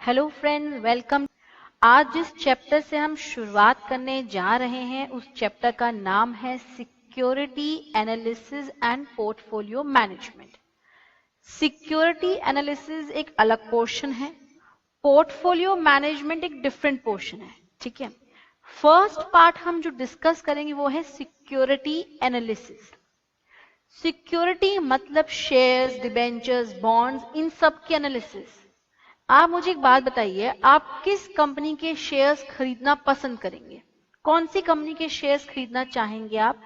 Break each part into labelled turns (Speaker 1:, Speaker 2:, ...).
Speaker 1: Hello friends, welcome. आज जिस chapter से हम शुरुआत करने जा रहे हैं उस चैप्टर का नाम है security analysis and portfolio management. Security analysis एक अलग पोर्शन है, पोर्टफोलियो मैनेजमेंट एक डिफरेंट पोर्शन है। ठीक है, फर्स्ट पार्ट हम जो डिस्कस करेंगे वो है सिक्योरिटी एनालिसिस। सिक्योरिटी मतलब शेयर्स, डिबेंचर्स, बॉन्ड्स, इन सब की एनालिसिस। आप मुझे एक बात बताइए, आप किस कंपनी के शेयर्स खरीदना पसंद करेंगे? कौन सी कंपनी के शेयर्स खरीदना चाहेंगे आप?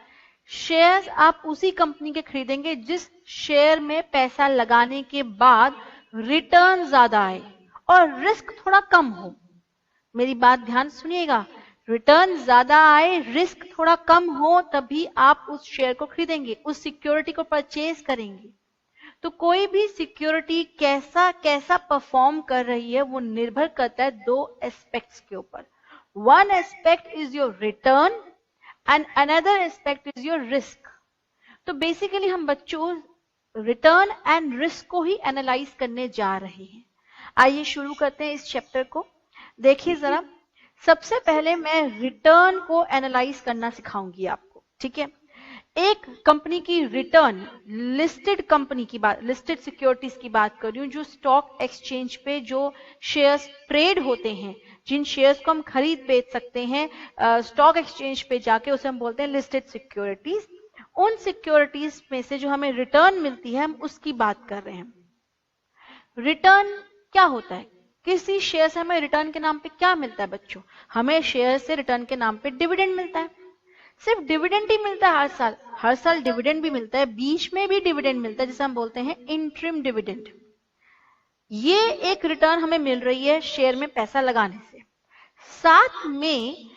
Speaker 1: शेयर्स आप उसी कंपनी के खरीदेंगे जिस शेयर में पैसा लगाने के बाद रिटर्न ज्यादा आए और रिस्क थोड़ा कम हो। मेरी बात ध्यान सुनिएगा, रिटर्न ज्यादा आए, रिस्क थोड़ा कम हो, तभी आप उस शेयर को खरीदेंगे, उस सिक्योरिटी को परचेज करेंगे। तो कोई भी सिक्योरिटी कैसा कैसा परफॉर्म कर रही है वो निर्भर करता है दो एस्पेक्ट्स के ऊपर। One aspect is your return and another aspect is your risk. तो बेसिकली हम बच्चों रिटर्न एंड रिस्क को ही एनालाइज करने जा रहे हैं। आइए शुरू करते हैं इस चैप्टर को। देखिए जरा, सबसे पहले मैं रिटर्न को एनालाइज करना सिखाऊंगी आपको। ठीक है, एक कंपनी की रिटर्न, लिस्टेड कंपनी की बात, लिस्टेड सिक्योरिटीज की बात कर रही हूं, जो स्टॉक एक्सचेंज पे जो शेयर्स ट्रेड होते हैं, जिन शेयर्स को हम खरीद बेच सकते हैं स्टॉक एक्सचेंज पे जाके, उसे हम बोलते हैं लिस्टेड सिक्योरिटीज। उन सिक्योरिटीज में से जो हमें रिटर्न मिलती है हम उसकी बात कर रहे हैं। रिटर्न क्या होता है? किसी शेयर से हमें रिटर्न के नाम पे क्या मिलता है बच्चों? हमें शेयर से रिटर्न के नाम पे डिविडेंड मिलता है। सिर्फ डिविडेंड ही मिलता है हर साल डिविडेंड भी मिलता है, बीच में भी डिविडेंड मिलता है जिसे हम बोलते हैं इंटरिम डिविडेंड। ये एक रिटर्न हमें मिल रही है शेयर में पैसा लगाने से। साथ में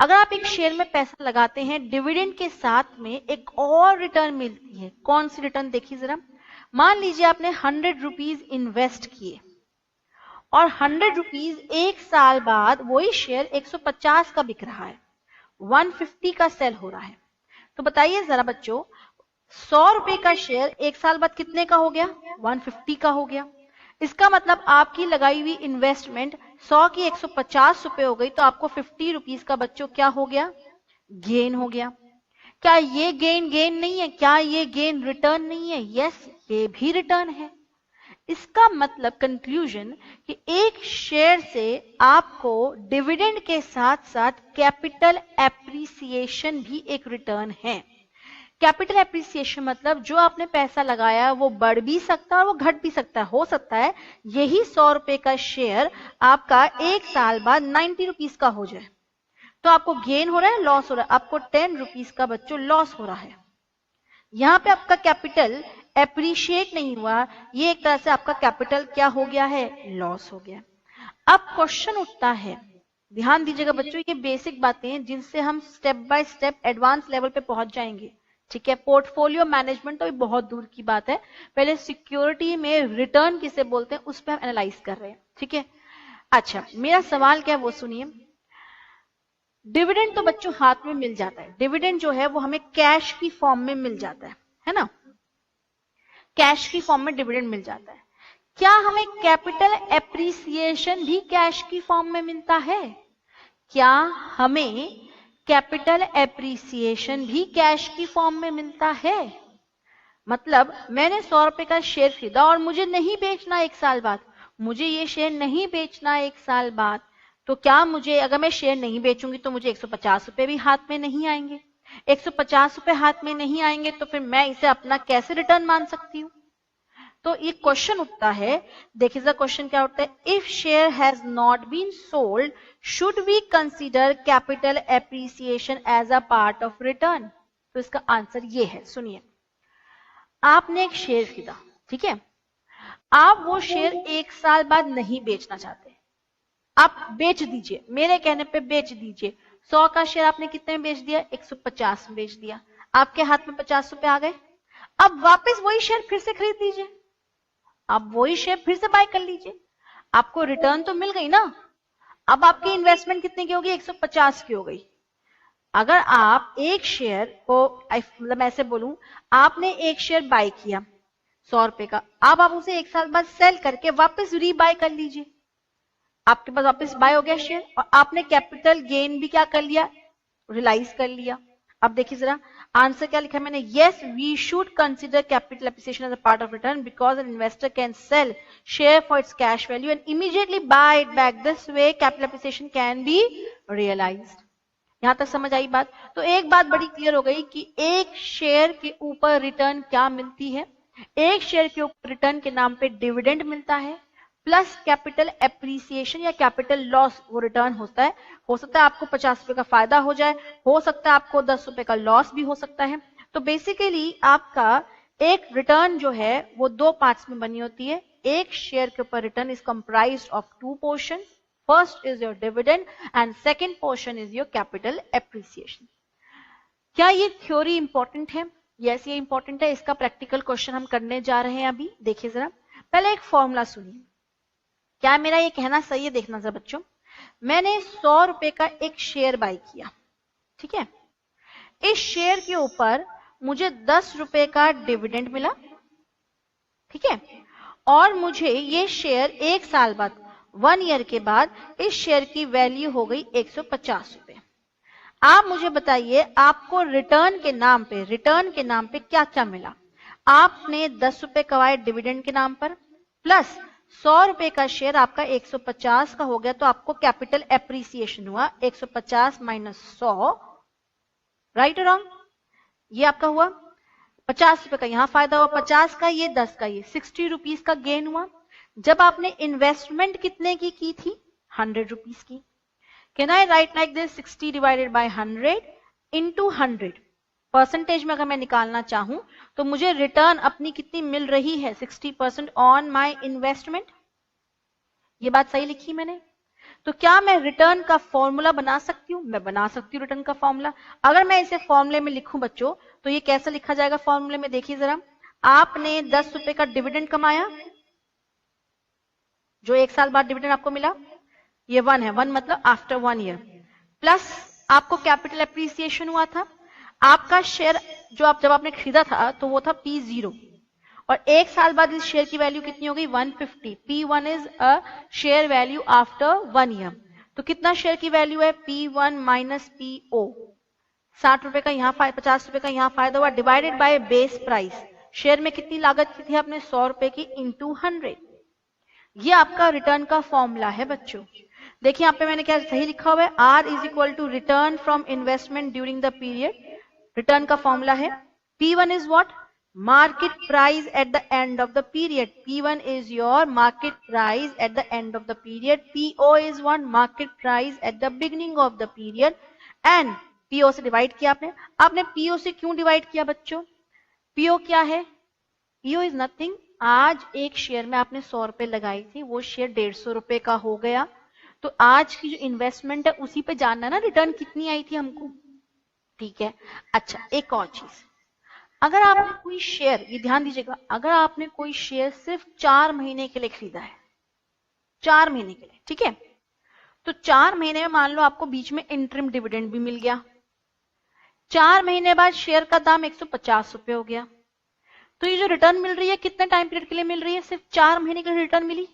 Speaker 1: अगर आप एक शेयर में पैसा लगाते हैं, डिविडेंड के साथ में एक और रिटर्न मिलती है। कौन सी रिटर्न? देखिए जरा, मान लीजिए आपने 100 रुपीज इन्वेस्ट किए और 100 रुपीज एक साल बाद वही शेयर 150 का बिक रहा है, 150 का सेल हो रहा है। तो बताइए जरा बच्चों, 100 रुपए का शेयर एक साल बाद कितने का हो गया? 150 का हो गया। इसका मतलब आपकी लगाई हुई इन्वेस्टमेंट 100 की 150 रुपए हो गई, तो आपको 50 रुपीज का बच्चों क्या हो गया? गेन हो गया। क्या ये गेन नहीं है? क्या ये गेन रिटर्न नहीं है? यस, ये भी रिटर्न है। इसका मतलब कंक्लूजन कि एक शेयर से आपको डिविडेंड के साथ साथ कैपिटल एप्रिसिएशन भी एक रिटर्न है। कैपिटल एप्रिसिएशन मतलब जो आपने पैसा लगाया वो बढ़ भी सकता है और वो घट भी सकता है। हो सकता है यही 100 रुपए का शेयर आपका एक साल बाद 90 रुपीज का हो जाए, तो आपको गेन हो रहा है, लॉस हो रहा है? आपको 10 रुपीज का बच्चों लॉस हो रहा है। यहां पे आपका कैपिटल एप्रिशिएट नहीं हुआ, ये एक तरह से आपका कैपिटल क्या हो गया है? लॉस हो गया। अब क्वेश्चन उठता है, ध्यान दीजिएगा बच्चों, ये बेसिक बातें हैं जिनसे हम step by step advance level पे पहुंच जाएंगे। ठीक है, पोर्टफोलियो मैनेजमेंट तो बहुत दूर की बात है, पहले सिक्योरिटी में रिटर्न किसे बोलते हैं उस पर हम एनालाइज कर रहे हैं। ठीक है, अच्छा मेरा सवाल क्या है वो सुनिए। डिविडेंड तो बच्चों हाथ में मिल जाता है, डिविडेंड जो है वो हमें कैश की फॉर्म में मिल जाता है ना? कैश की फॉर्म में डिविडेंड मिल जाता है। क्या हमें कैपिटल एप्रिसिएशन भी कैश की फॉर्म में मिलता है? क्या हमें कैपिटल एप्रिसिएशन भी कैश की फॉर्म में मिलता है? मतलब मैंने 100 रुपए का शेयर खरीदा और मुझे नहीं बेचना एक साल बाद, मुझे ये शेयर नहीं बेचना एक साल बाद, तो क्या मुझे, अगर मैं शेयर नहीं बेचूंगी तो मुझे 150 रुपए भी हाथ में नहीं आएंगे? 150 रुपए हाथ में नहीं आएंगे तो फिर मैं इसे अपना कैसे रिटर्न मान सकती हूँ? तो ये क्वेश्चन उठता है। देखिए क्वेश्चन क्या उठता है, if share has not been sold should we consider capital appreciation as a part of return? तो इसका आंसर ये है, सुनिए। आपने एक शेयर खरीदा, ठीक है, आप वो शेयर एक साल बाद नहीं बेचना चाहते, आप बेच दीजिए, मेरे कहने पे बेच दीजिए। 100 का शेयर आपने कितने में बेच दिया? 150 में बेच दिया, आपके हाथ में 50 रुपए आ गए। अब वापस वही शेयर फिर से खरीद लीजिए, आप वही शेयर फिर से बाय कर लीजिए, आपको रिटर्न तो मिल गई ना। अब आपकी इन्वेस्टमेंट कितने की होगी? 150 की हो गई। अगर आप एक शेयर को, मतलब ऐसे बोलूं, आपने एक शेयर बाय किया 100 रुपए का, अब आप उसे एक साल बाद सेल करके वापस रीबाय कर लीजिए, आपके पास वापस बाय हो गया शेयर और आपने कैपिटल गेन भी क्या कर लिया, रियलाइज कर लिया। अब देखिए जरा आंसर क्या लिखा है मैंने, yes we should consider capital appreciation as a part of return because an investor can sell share for its cash value and immediately buy it back, this way capital appreciation can be realised. यहां तक समझ आई बात। तो एक बात बड़ी clear हो गई कि एक शेयर के ऊपर रिटर्न क्या मिलती है, एक शेयर के ऊपर रिटर्न के नाम पे डिविडेंड मिलता है प्लस कैपिटल एप्रिसिएशन या कैपिटल लॉस वो रिटर्न होता है। हो सकता है आपको 50 रुपए का फायदा हो जाए, हो सकता है आपको 10 रुपए का लॉस भी हो सकता है। तो बेसिकली आपका एक रिटर्न जो है वो दो पार्ट्स में बनी होती है। एक शेयर के ऊपर return is comprised of to portion, first is your dividend and second portion is your capital appreciation. क्या ये थ्योरी इंपॉर्टेंट है? यस ये इंपॉर्टेंट है। इसका प्रैक्टिकल क्वेश्चन हम करने जा रहे हैं अभी। देखिए जरा पहले एक फॉर्मूला सुनिए, क्या मेरा ये कहना सही है? देखना जरा बच्चों, मैंने 100 रुपए का एक शेयर बाय किया, ठीक है। इस शेयर के ऊपर मुझे 10 रुपए का डिविडेंड मिला, ठीक है, और मुझे ये शेयर एक साल बाद 1 ईयर के बाद इस शेयर की वैल्यू हो गई 150 रुपए। आप मुझे बताइए आपको रिटर्न के नाम पे क्या क्या मिला? आपने 10 रुपए कमाए डिविडेंड के नाम पर, प्लस 100 रुपए का शेयर आपका 150 का हो गया, तो आपको कैपिटल एप्रिसिएशन हुआ 150 माइनस 100, राइट और रॉन्ग? ये आपका हुआ 50 रुपए का, यहां फायदा हुआ 50 का, ये 10 का, ये 60 रुपीज का गेन हुआ। जब आपने इन्वेस्टमेंट कितने की थी? 100 रुपीज की। Can I right like this 60 divided by 100 into 100? Percentage में अगर मैं निकालना चाहूं तो मुझे रिटर्न अपनी कितनी मिल रही है? 60% ऑन माय इन्वेस्टमेंट। ये बात सही लिखी मैंने? तो क्या मैं रिटर्न का फॉर्मूला बना सकती हूं? मैं बना सकती हूं रिटर्न का फॉर्मूला। अगर मैं इसे फॉर्मूले में लिखूं बच्चों तो ये कैसे लिखा जाएगा फॉर्मूले में? देखिए जरा, आपने 10 रुपए का डिविडेंड कमाया, जो एक साल बाद डिविडेंड आपको मिला, ये 1 है, 1 मतलब आफ्टर 1 ईयर, प्लस आपको कैपिटल एप्रिसिएशन हुआ था। आपका शेयर जो आप जब आपने खरीदा था तो वो था P0 और एक साल बाद इस शेयर की वैल्यू कितनी हो गई? 150। P1 is a share value after 1 year. तो कितना शेयर की वैल्यू है? P1 minus PO। 60 रुपए का यहाँ 50 रुपए का यहाँ फायदा हुआ, divided by base price. Share में कितनी लागत की थी आपने? 100 रुपए की इंटू 100। ये आपका रिटर्न का फॉर्मूला है बच्चों। देखिए यहाँ पे मैंने क्या सही लिखा हुआ है, R is equal to return from investment during the period. Return का फॉर्मूला है P1 is what? Market price at the end of the period. P1 is your market price at the end of the period. PO is what? Market price at the beginning of the period. And PO से divide किया आपने PO से क्यों divide किया बच्चों? PO क्या है? PO is nothing, आज एक शेयर में आपने 100 रुपए लगाई थी, वो शेयर 150 रुपए का हो गया, तो आज की जो इन्वेस्टमेंट है उसी पे जानना ना रिटर्न कितनी आई थी हमको, ठीक है। अच्छा एक और चीज, अगर आपने कोई शेयर, ये ध्यान दीजिएगा, अगर आपने कोई शेयर सिर्फ 4 महीने के लिए खरीदा है, 4 महीने के लिए, ठीक है, तो 4 महीने में मान लो आपको बीच में इंटरिम डिविडेंड भी मिल गया, 4 महीने बाद शेयर का दाम 150 रुपए हो गया, तो ये जो रिटर्न मिल रही है कितने टाइम पीरियड के लिए मिल रही है? सिर्फ 4 महीने के लिए रिटर्न मिली,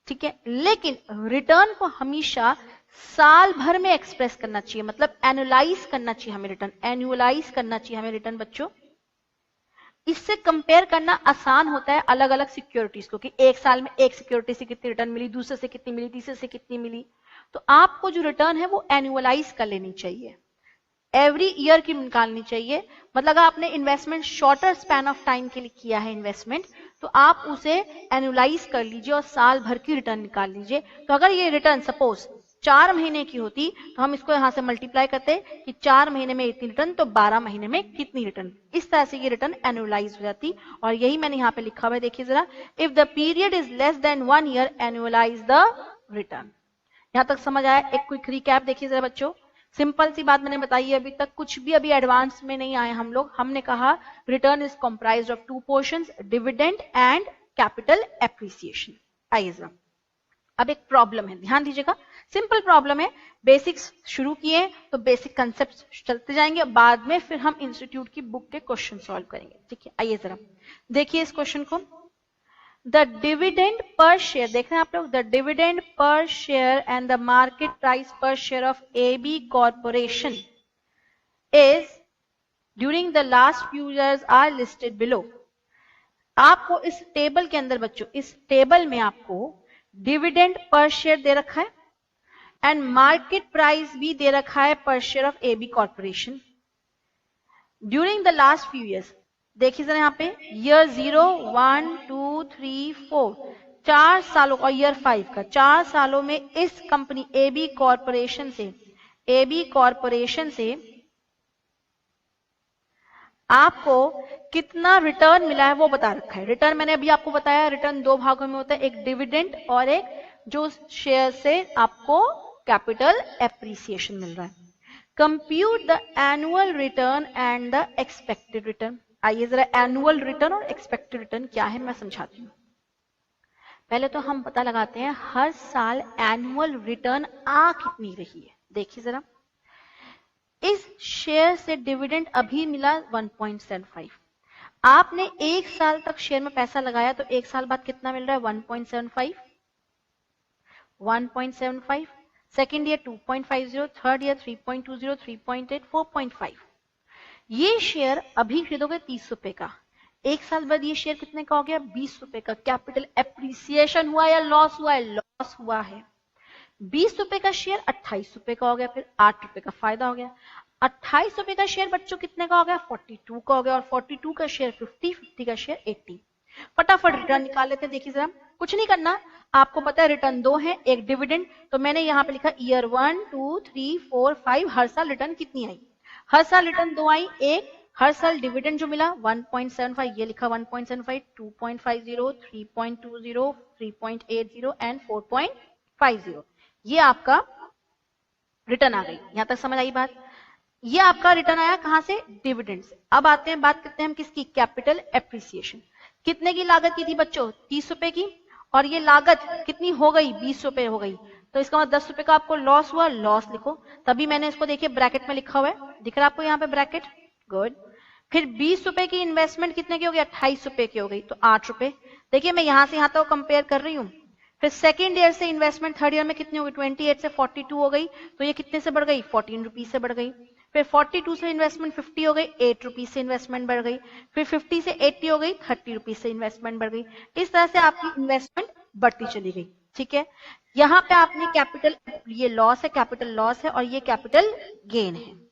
Speaker 1: ठीक है। लेकिन रिटर्न को हमेशा साल भर में एक्सप्रेस करना चाहिए, मतलब एनुअलाइज करना चाहिए हमें रिटर्न, एनुअलाइज करना चाहिए हमें रिटर्न बच्चों। इससे कंपेयर करना आसान होता है अलग अलग सिक्योरिटीज को, कि एक साल में एक सिक्योरिटी से कितनी रिटर्न मिली, दूसरे से कितनी मिली, तीसरे से कितनी मिली। तो आपको जो रिटर्न है वो एनुअलाइज कर लेनी चाहिए, एवरी ईयर की निकालनी चाहिए। मतलब अगर आपने investment shorter span of time के लिए किया है इन्वेस्टमेंट, तो आप उसे एनुअलाइज कर लीजिए और साल भर की रिटर्न निकाल लीजिए। तो अगर ये रिटर्न सपोज 4 महीने की होती तो हम इसको यहां से मल्टीप्लाई करते कि 4 महीने में इतनी रिटर्न, तो 12 महीने में कितनी रिटर्न, इस तरह से ये रिटर्न एनुअलाइज हो जाती। और यही मैंने यहाँ पे लिखा हुआ है, देखिए जरा, if the period is less than 1 year annualise the return. यहां तक समझ आया? एक क्विक रिकैप देखिए जरा बच्चों, सिंपल सी बात मैंने बताई है, अभी तक कुछ भी अभी एडवांस में नहीं आए हम लोग। हमने कहा return is comprised of 2 portions, dividend and capital appreciation. आइए जरा अब एक प्रॉब्लम है, ध्यान दीजिएगा, सिंपल प्रॉब्लम है, बेसिक्स शुरू किए तो बेसिक कंसेप्ट चलते जाएंगे, बाद में फिर हम इंस्टीट्यूट की बुक के क्वेश्चन सॉल्व करेंगे, ठीक है। आइए जरा देखिए इस क्वेश्चन को। द डिविडेंड पर शेयर, देख रहे हैं आप लोग, द डिविडेंड पर share and the market price पर share of AB corporation is during the last few years are listed below. आपको इस टेबल के अंदर बच्चों, इस टेबल में आपको डिविडेंड पर शेयर दे रखा है एंड मार्केट प्राइस भी दे रखा है पर share of AB corporation during the last few years. देखिए जरा यहाँ पे ईयर 0, 1, 2, 3, 4, 4 सालों और ईयर 5 का, 4 सालों में इस कंपनी AB कॉर्पोरेशन से आपको कितना रिटर्न मिला है वो बता रखा है। रिटर्न मैंने अभी आपको बताया, रिटर्न दो भागों में होता है, एक डिविडेंड और एक जो शेयर से आपको कैपिटल एप्रिसिएशन मिल रहा है। Compute the annual return and the expected return. आइए जरा एनुअल रिटर्न और एक्सपेक्टेड रिटर्न क्या है मैं समझाती हूँ। पहले तो हम पता लगाते हैं हर साल एनुअल रिटर्न आ कितनी रही है। देखिए जरा, इस शेयर से डिविडेंड अभी मिला 1.75। आपने एक साल तक शेयर में पैसा लगाया तो एक साल बाद कितना मिल रहा है? 1.75, सेकेंड ईयर 2.50, थर्ड ईयर 3.20, 3.8, 4.5। ये शेयर अभी खरीदोगे 30 रुपए का, एक साल बाद ये शेयर कितने का हो गया? 20 रुपए का। कैपिटल एप्रिसिएशन हुआ या लॉस हुआ है? लॉस हुआ है। 20 रुपए का शेयर 28 रुपए का हो गया, फिर 8 रुपए का फायदा हो गया। 28 रुपए का शेयर बच्चों कितने का हो गया? 42 का हो गया, और 42 का शेयर 50, 50 का शेयर 80। फटाफट रिटर्न निकाल लेते हैं। देखिए जरा, कुछ नहीं करना, आपको पता है रिटर्न दो है, एक डिविडेंड, तो मैंने यहाँ पे लिखा ईयर 1, 2, 3, 4, 5 हर साल रिटर्न कितनी आई? हर साल रिटर्न दो आई, एक हर साल डिविडेंड जो मिला 1.75, ये लिखा 1.75, 2.50, 3.20, 3.80 एंड 4.50। ये आपका रिटर्न आ गई। यहां तक समझ आई बात? ये आपका रिटर्न आया कहां से? डिविडेंड से। अब आते हैं, बात करते हैं हम किसकी? Capital appreciation. कितने की लागत की थी बच्चों? 30 रुपए की, और ये लागत कितनी हो गई? 20 रुपए हो गई। तो इसका मतलब 10 रुपए का आपको लॉस हुआ, लॉस लिखो। तभी मैंने इसको देखिए ब्रैकेट में लिखा हुआ है, दिख रहा है आपको यहाँ पे ब्रैकेट? गुड। फिर 20 रुपए की इन्वेस्टमेंट कितने की हो गई? 28 रुपए की हो गई, तो 8 रुपए। देखिए मैं यहां से यहां तक कंपेयर कर रही हूँ। फिर सेकेंड ईयर से इन्वेस्टमेंट थर्ड ईयर में कितनी हो गई? 28 से 42 हो गई, तो ये कितने से बढ़ गई? 14 रुपीज से बढ़ गई। फिर 42 से इन्वेस्टमेंट 50 हो गई, 8 रुपीज से इन्वेस्टमेंट बढ़ गई। फिर 50 से 80 हो गई, 30 रुपीज से इन्वेस्टमेंट बढ़ गई। इस तरह से आपकी इन्वेस्टमेंट बढ़ती चली गई। ठीक है, यहाँ पे आपने कैपिटल, ये लॉस है, कैपिटल लॉस है, और ये कैपिटल गेन है।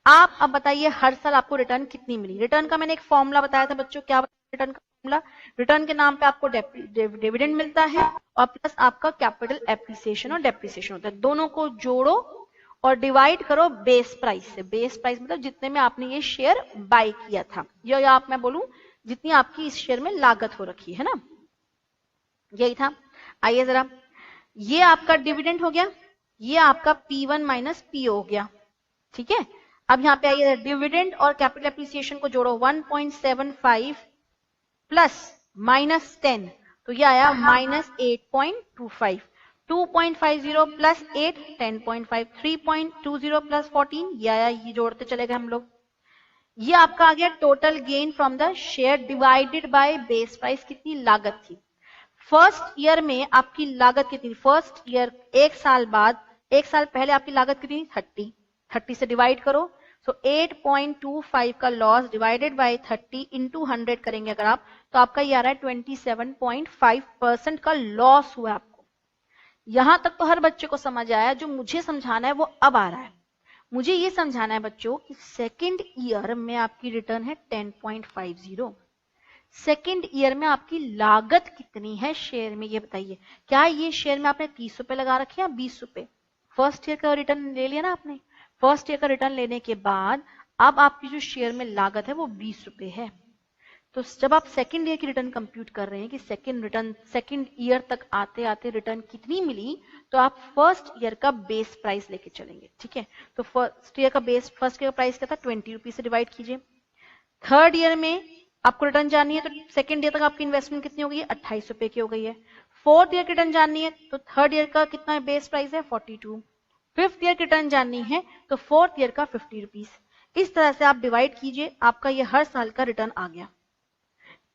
Speaker 1: आप अब बताइए हर साल आपको रिटर्न कितनी मिली? रिटर्न का मैंने एक फॉर्मूला बताया था बच्चों, क्या रिटर्न का फॉर्मूला? रिटर्न के नाम पे आपको डिविडेंड मिलता है और प्लस आपका कैपिटल एप्रिसिएशन और डेप्रिसिएशन होता है। दोनों को जोड़ो और डिवाइड करो बेस प्राइस से। बेस प्राइस मतलब जितने में आपने ये शेयर बाय किया था, या आप मैं बोलूं जितनी आपकी इस शेयर में लागत हो रखी है ना, यही था। आइए जरा, ये आपका डिविडेंड हो गया, ये आपका P1 माइनस PO हो गया। ठीक है, अब यहाँ पे आइए, डिविडेंड और कैपिटल एप्रिसिएशन को जोड़ो। 1.75 प्लस माइनस 10, तो ये आया माइनस 8.25। 2.50 प्लस 8, 10.5। 3.20 प्लस 14, ये आया, ये जोड़ते चले गए हम लोग। ये आपका आ गया total gain from the share divided by base price. कितनी लागत थी फर्स्ट ईयर में? आपकी लागत कितनी? फर्स्ट ईयर, एक साल बाद, एक साल पहले आपकी लागत कितनी? 30। 30 से डिवाइड करो, सो 8.25 का लॉस डिवाइडेड बाय 30 इंटू 100 करेंगे अगर आप, तो आपका ये आ रहा है 27.5% का लॉस हुआ है आपको। यहां तक तो हर बच्चे को समझ आया। जो मुझे समझाना है वो अब आ रहा है। मुझे ये समझाना है बच्चों कि सेकेंड ईयर में आपकी रिटर्न है 10.50। सेकेंड ईयर में आपकी लागत कितनी है शेयर में, ये बताइए। क्या ये शेयर में आपने 30 रुपए लगा रखे या 20 रुपए? फर्स्ट ईयर का रिटर्न ले लिया ना आपने। फर्स्ट ईयर का रिटर्न लेने के बाद अब आपकी जो शेयर में लागत है वो 20 रुपए है। तो जब आप सेकेंड ईयर की रिटर्न कंप्यूट कर रहे हैं कि सेकेंड ईयर तक आते आते रिटर्न कितनी मिली, तो आप फर्स्ट ईयर का बेस प्राइस लेके चलेंगे। ठीक है, तो फर्स्ट ईयर का प्राइस क्या था? 20 रुपीज से डिवाइड कीजिए। थर्ड ईयर में आपको रिटर्न जाननी है, तो सेकेंड ईयर तक आपकी इन्वेस्टमेंट कितनी हो गई है? 28 रुपए की हो गई है। फोर्थ ईयर की रिटर्न जाननी है, तो थर्ड ईयर का कितना बेस प्राइस है? 42। फिफ्थ ईयर की रिटर्न जाननी है, तो फोर्थ ईयर का 50 रुपीज। इस तरह से आप डिवाइड कीजिए, आपका ये हर साल का रिटर्न आ गया।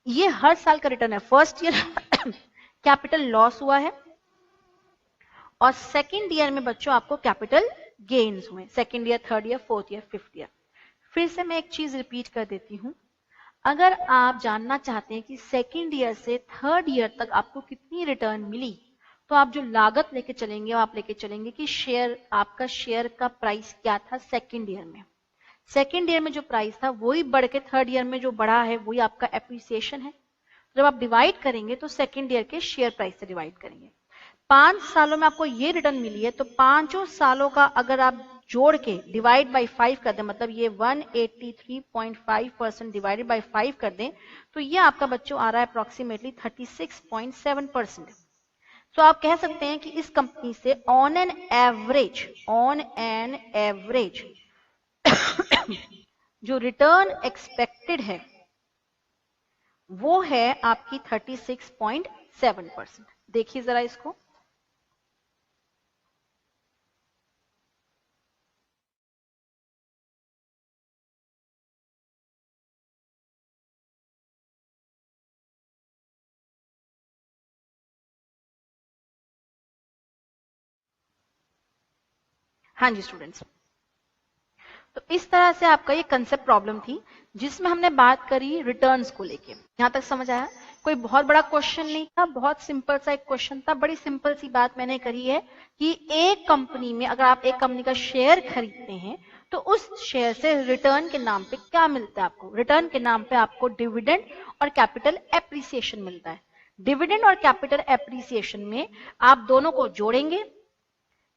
Speaker 1: ये हर साल का रिटर्न है। फर्स्ट ईयर कैपिटल लॉस हुआ है, और सेकेंड ईयर में बच्चों आपको कैपिटल गेन्स हुए, second year, third year, fourth year, fifth year. फिर से मैं एक चीज रिपीट कर देती हूं, अगर आप जानना चाहते हैं कि सेकेंड ईयर से थर्ड ईयर तक आपको कितनी रिटर्न मिली, तो आप जो लागत लेके चलेंगे, आप लेके चलेंगे कि शेयर, आपका शेयर का प्राइस क्या था सेकेंड ईयर में। सेकेंड ईयर में जो प्राइस था वही बढ़ के थर्ड ईयर में जो बढ़ा है वही आपका एप्रिसिएशन है। जब आप डिवाइड करेंगे तो सेकेंड ईयर के शेयर प्राइस से डिवाइड करेंगे। 5 सालों में आपको ये रिटर्न मिली है, तो 5 सालों का अगर आप जोड़ के डिवाइड बाई 5 कर दें, मतलब ये 183.5% डिवाइडेड बाई 5 कर दें, तो ये आपका बच्चों आ रहा है अप्रोक्सीमेटली 36.7%। तो आप कह सकते हैं कि इस कंपनी से ऑन एन एवरेज जो रिटर्न एक्सपेक्टेड है वो है आपकी 36.7%। देखिए जरा इसको, हाँ जी स्टूडेंट्स। तो इस तरह से आपका ये कंसेप्ट प्रॉब्लम थी जिसमें हमने बात करी रिटर्न्स को लेके। यहां तक समझ आया? कोई बहुत बड़ा क्वेश्चन नहीं था, बहुत सिंपल सा एक क्वेश्चन था। बड़ी सिंपल सी बात मैंने करी है कि एक कंपनी में अगर आप एक कंपनी का शेयर खरीदते हैं तो उस शेयर से रिटर्न के नाम पे क्या मिलता है आपको? रिटर्न के नाम पे आपको डिविडेंड और कैपिटल एप्रिसिएशन मिलता है। डिविडेंड और कैपिटल एप्रिसिएशन में आप दोनों को जोड़ेंगे।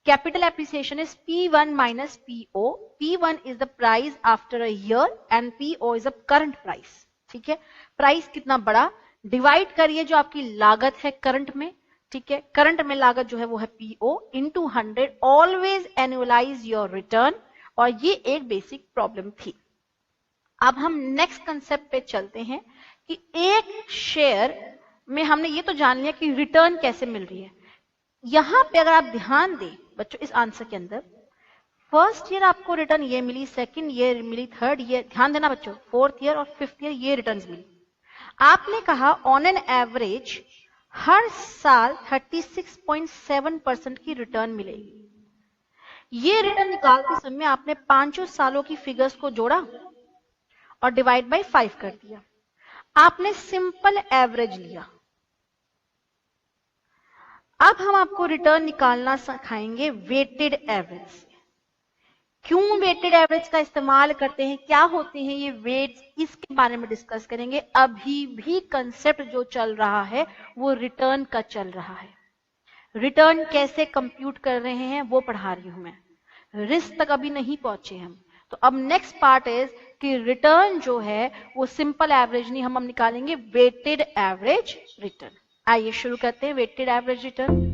Speaker 1: Capital appreciation is P1 minus PO. P1 is the price after a year and PO is the current price. ठीक है, प्राइस कितना बड़ा, डिवाइड करिए जो आपकी लागत है करंट में। ठीक है, करंट में लागत जो है वो है PO into 100. Always annualise your return. और ये एक बेसिक प्रॉब्लम थी। अब हम नेक्स्ट कंसेप्ट पे चलते हैं कि एक शेयर में हमने ये तो जान लिया कि रिटर्न कैसे मिल रही है। यहां पे अगर आप ध्यान दें बच्चों इस आंसर के अंदर, फर्स्ट ईयर आपको रिटर्न ये मिली, सेकंड ईयर मिली, थर्ड ईयर, ध्यान देना बच्चों, फोर्थ ईयर और फिफ्थ ईयर ये रिटर्न्स मिली। आपने कहा ऑन एन एवरेज हर साल 36.7% की रिटर्न मिलेगी। ये रिटर्न निकालते समय आपने 5 सालों की फिगर्स को जोड़ा और डिवाइड बाय 5 कर दिया। आपने सिंपल एवरेज लिया। अब हम आपको रिटर्न निकालना सिखाएंगे वेटेड एवरेज से। क्यों वेटेड एवरेज का इस्तेमाल करते हैं, क्या होते हैं ये वेट्स, इसके बारे में डिस्कस करेंगे। अभी भी कंसेप्ट जो चल रहा है वो रिटर्न का चल रहा है। रिटर्न कैसे कंप्यूट कर रहे हैं वो पढ़ा रही हूं मैं, रिस्क तक अभी नहीं पहुंचे हम। तो अब नेक्स्ट पार्ट इज कि रिटर्न जो है वो सिंपल एवरेज नहीं, हम निकालेंगे वेटेड एवरेज रिटर्न। आइए शुरू करते हैं वेटेड एवरेज रिटर्न।